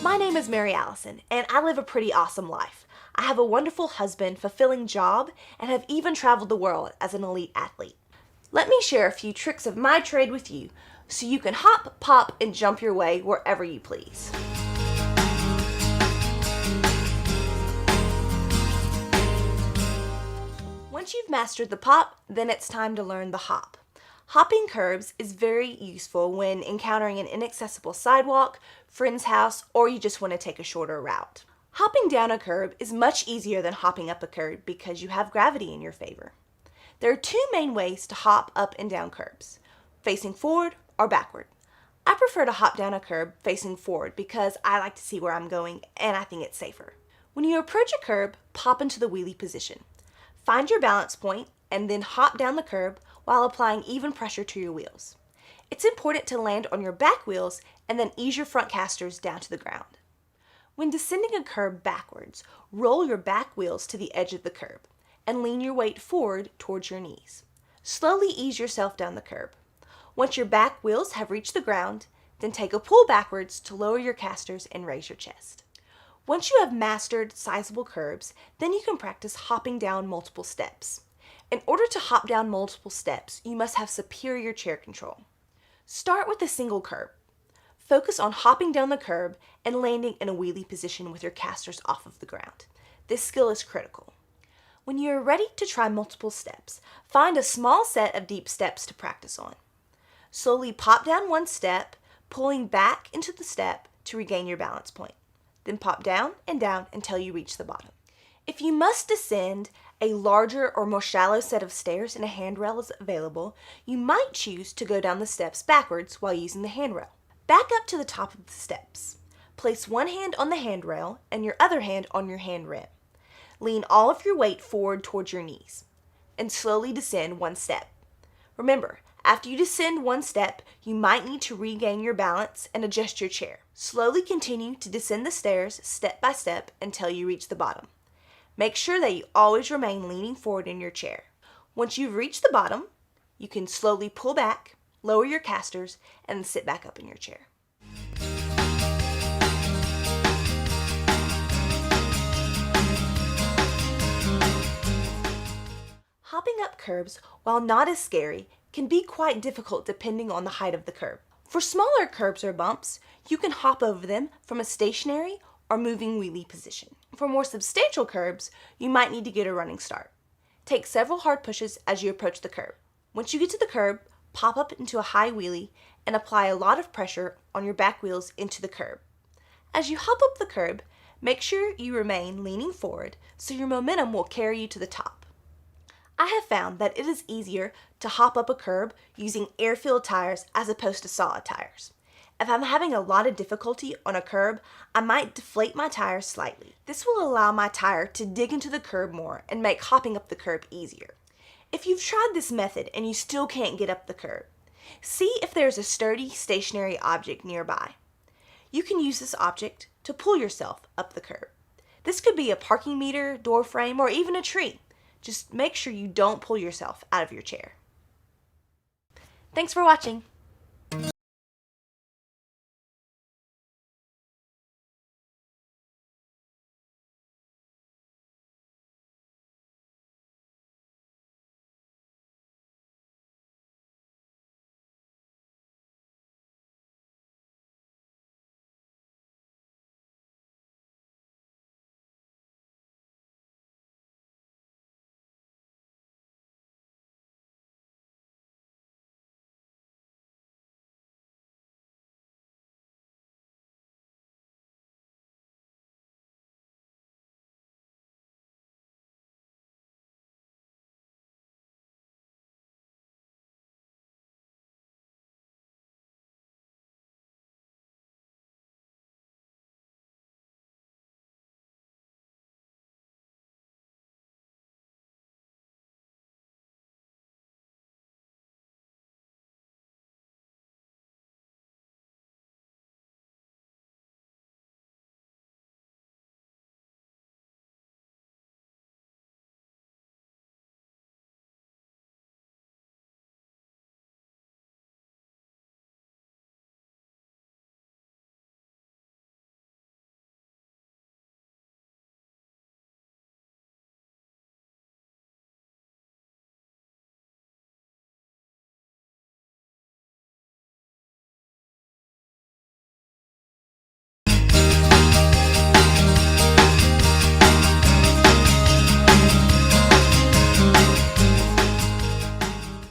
My name is Mary Allison, and I live a pretty awesome life. I have a wonderful husband, fulfilling job, and have even traveled the world as an elite athlete. Let me share a few tricks of my trade with you so you can hop, pop, and jump your way wherever you please. Once you've mastered the pop, then it's time to learn the hop. Hopping curbs is very useful when encountering an inaccessible sidewalk, friend's house, or you just want to take a shorter route. Hopping down a curb is much easier than hopping up a curb because you have gravity in your favor. There are two main ways to hop up and down curbs, facing forward or backward. I prefer to hop down a curb facing forward because I like to see where I'm going and I think it's safer. When you approach a curb, pop into the wheelie position. Find your balance point and then hop down the curb while applying even pressure to your wheels. It's important to land on your back wheels and then ease your front casters down to the ground. When descending a curb backwards, roll your back wheels to the edge of the curb and lean your weight forward towards your knees. Slowly ease yourself down the curb. Once your back wheels have reached the ground, then take a pull backwards to lower your casters and raise your chest. Once you have mastered sizable curbs, then you can practice hopping down multiple steps. In order to hop down multiple steps, you must have superior chair control. Start with a single curb. Focus on hopping down the curb and landing in a wheelie position with your casters off of the ground. This skill is critical. When you are ready to try multiple steps, find a small set of deep steps to practice on. Slowly pop down one step, pulling back into the step to regain your balance point. Then pop down and down until you reach the bottom. If you must descend a larger or more shallow set of stairs and a handrail is available, you might choose to go down the steps backwards while using the handrail. Back up to the top of the steps. Place one hand on the handrail and your other hand on your hand rim. Lean all of your weight forward towards your knees and slowly descend one step. Remember, after you descend one step, you might need to regain your balance and adjust your chair. Slowly continue to descend the stairs step by step until you reach the bottom. Make sure that you always remain leaning forward in your chair. Once you've reached the bottom, you can slowly pull back, lower your casters, and sit back up in your chair. Hopping up curbs, while not as scary, can be quite difficult depending on the height of the curb. For smaller curbs or bumps, you can hop over them from a stationary or moving wheelie position. For more substantial curbs, you might need to get a running start. Take several hard pushes as you approach the curb. Once you get to the curb, pop up into a high wheelie and apply a lot of pressure on your back wheels into the curb. As you hop up the curb, make sure you remain leaning forward so your momentum will carry you to the top. I have found that it is easier to hop up a curb using air-filled tires as opposed to solid tires. If I'm having a lot of difficulty on a curb, I might deflate my tires slightly. This will allow my tire to dig into the curb more and make hopping up the curb easier. If you've tried this method and you still can't get up the curb, see if there's a sturdy stationary object nearby. You can use this object to pull yourself up the curb. This could be a parking meter, door frame, or even a tree. Just make sure you don't pull yourself out of your chair. Thanks for watching.